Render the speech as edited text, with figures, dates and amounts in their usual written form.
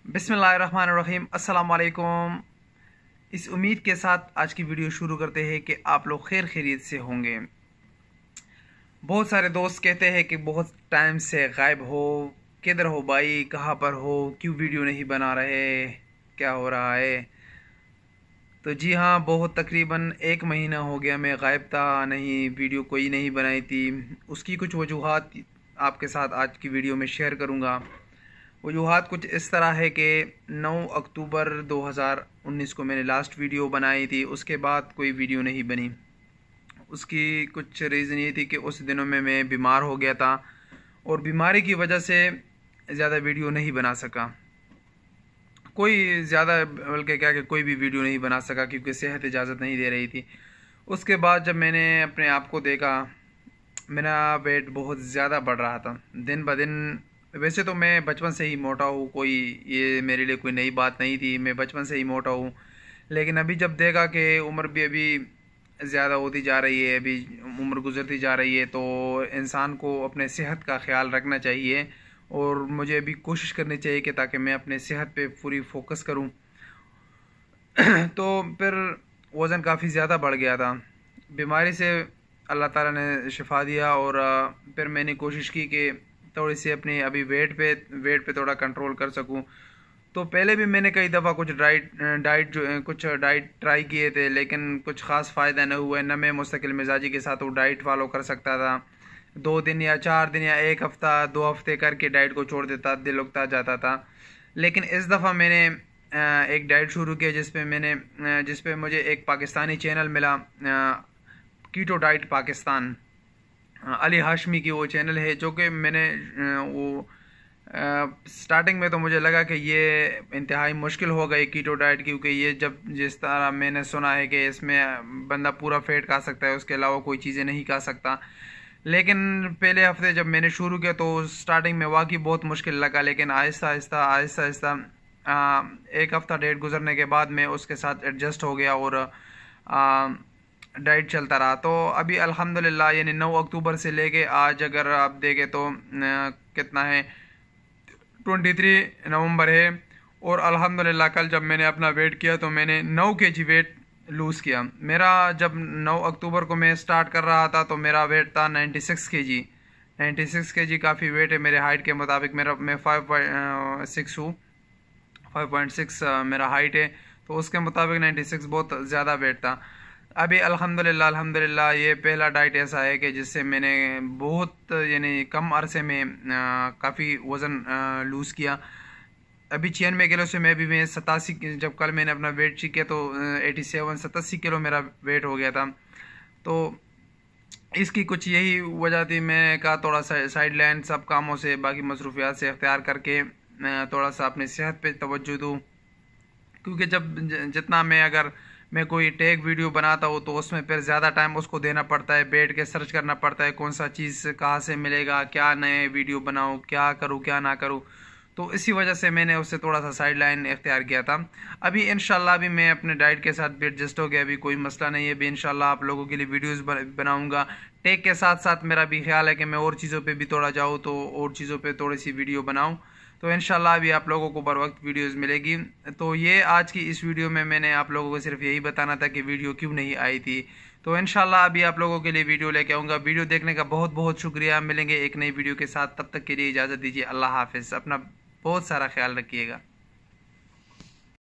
बिस्मिल्लाहिर्रहमानिर्रहीम, अस्सलाम वालेकुम। इस उम्मीद के साथ आज की वीडियो शुरू करते हैं कि आप लोग खैर खैरियत से होंगे। बहुत सारे दोस्त कहते हैं कि बहुत टाइम से गायब हो, किधर हो भाई, कहाँ पर हो, क्यों वीडियो नहीं बना रहे, क्या हो रहा है। तो जी हाँ, बहुत तकरीबन 1 महीना हो गया मैं गायब था, नहीं वीडियो कोई नहीं बनाई थी। उसकी कुछ वजूहात आपके साथ आज की वीडियो में शेयर करूँगा। वजूहात कुछ इस तरह है कि 9 अक्टूबर 2019 को मैंने लास्ट वीडियो बनाई थी, उसके बाद कोई वीडियो नहीं बनी। उसकी कुछ रीज़न ये थी कि उस दिनों में मैं बीमार हो गया था और बीमारी की वजह से ज़्यादा वीडियो नहीं बना सका। कोई ज़्यादा बल्कि क्या कि कोई भी वीडियो नहीं बना सका क्योंकि सेहत इजाज़त नहीं दे रही थी। उसके बाद जब मैंने अपने आप को देखा, मेरा वेट बहुत ज़्यादा बढ़ रहा था दिन ब दिन। वैसे तो मैं बचपन से ही मोटा हूँ, कोई ये मेरे लिए कोई नई बात नहीं थी, मैं बचपन से ही मोटा हूँ। लेकिन अभी जब देखा कि उम्र भी अभी ज़्यादा होती जा रही है, अभी उम्र गुजरती जा रही है, तो इंसान को अपने सेहत का ख्याल रखना चाहिए और मुझे अभी कोशिश करनी चाहिए कि ताकि मैं अपने सेहत पे पूरी फोकस करूँ। तो फिर वज़न काफ़ी ज़्यादा बढ़ गया था। बीमारी से अल्लाह ताला ने शिफा दिया और फिर मैंने कोशिश की कि थोड़ी सी अपनी अभी वेट पे थोड़ा कंट्रोल कर सकूं। तो पहले भी मैंने कई दफ़ा कुछ डाइट ट्राई किए थे, लेकिन कुछ ख़ास फ़ायदा न हुआ। न मैं मुस्तकिल मिजाजी के साथ वो डाइट फॉलो कर सकता था। 2 दिन या 4 दिन या 1 हफ़्ता 2 हफ़्ते करके डाइट को छोड़ देता, दिल उगता जाता था। लेकिन इस दफ़ा मैंने एक डाइट शुरू किया जिस पे मुझे एक पाकिस्तानी चैनल मिला, कीटो डाइट पाकिस्तान, अली हाशमी की वो चैनल है। जो कि मैंने स्टार्टिंग में तो मुझे लगा कि ये इंतहाई मुश्किल हो गई कीटो डाइट, क्योंकि ये जब जिस तरह मैंने सुना है कि इसमें बंदा पूरा फैट खा सकता है, उसके अलावा कोई चीज़ें नहीं खा सकता। लेकिन पहले हफ्ते जब मैंने शुरू किया तो स्टार्टिंग में वाकई बहुत मुश्किल लगा, लेकिन आहिस्ता आहिस्ता 1 हफ्ता 1.5 गुजरने के बाद मैं उसके साथ एडजस्ट हो गया और डाइट चलता रहा। तो अभी अल्हम्दुलिल्लाह यानी 9 अक्टूबर से लेके आज अगर आप देखें तो कितना है, 23 नवंबर है। और अल्हम्दुलिल्लाह कल जब मैंने अपना वेट किया तो मैंने 9 केजी वेट लूज़ किया। मेरा जब 9 अक्टूबर को मैं स्टार्ट कर रहा था तो मेरा वेट था 96 केजी। 96 केजी काफ़ी वेट है मेरे हाइट के मुताबिक। मैं 5.6 हूँ, 5.6 मेरा हाइट है, तो उसके मुताबिक 96 बहुत ज़्यादा वेट था। अभी अल्हम्दुलिल्लाह ये पहला डाइट ऐसा है कि जिससे मैंने बहुत यानी कम अरसे में काफ़ी वज़न लूज़ किया। अभी 96 किलो से मैं 87, जब कल मैंने अपना वेट चेक किया तो 87 किलो मेरा वेट हो गया था। तो इसकी कुछ यही वजह थी, मैंने कहा थोड़ा सा साइड लाइन सब कामों से, बाकी मसरूफियात से इख्तियार करके थोड़ा सा अपनी सेहत पे तवज्जो दूँ। क्योंकि जब जितना अगर मैं कोई टेक वीडियो बनाता हूँ तो उसमें फिर ज़्यादा टाइम उसको देना पड़ता है, बैठ के सर्च करना पड़ता है कौन सा चीज़ कहाँ से मिलेगा, क्या नए वीडियो बनाऊँ, क्या करूँ क्या ना करूँ। तो इसी वजह से मैंने उससे थोड़ा सा साइड लाइन इख्तियार किया था। अभी इंशाल्लाह भी मैं अपने डाइट के साथ भी एडजस्ट हो गया, अभी कोई मसला नहीं है। अभी इंशाल्लाह आप लोगों के लिए वीडियोस बनाऊंगा। टेक के साथ साथ मेरा भी ख्याल है कि मैं और चीज़ों पे भी थोड़ा जाऊँ, तो और चीज़ों पे थोड़ी सी वीडियो बनाऊँ। तो इंशाल्लाह अभी आप लोगों को बर वक्त वीडियोज़ मिलेगी। तो ये आज की इस वीडियो में मैंने आप लोगों को सिर्फ यही बताना था कि वीडियो क्यों नहीं आई थी। तो इंशाल्लाह अभी आप लोगों के लिए वीडियो लेके आऊँगा। वीडियो देखने का बहुत बहुत शुक्रिया। मिलेंगे एक नई वीडियो के साथ, तब तक के लिए इजाज़त दीजिए। अल्लाह हाफिज़। अपना बहुत सारा ख्याल रखिएगा।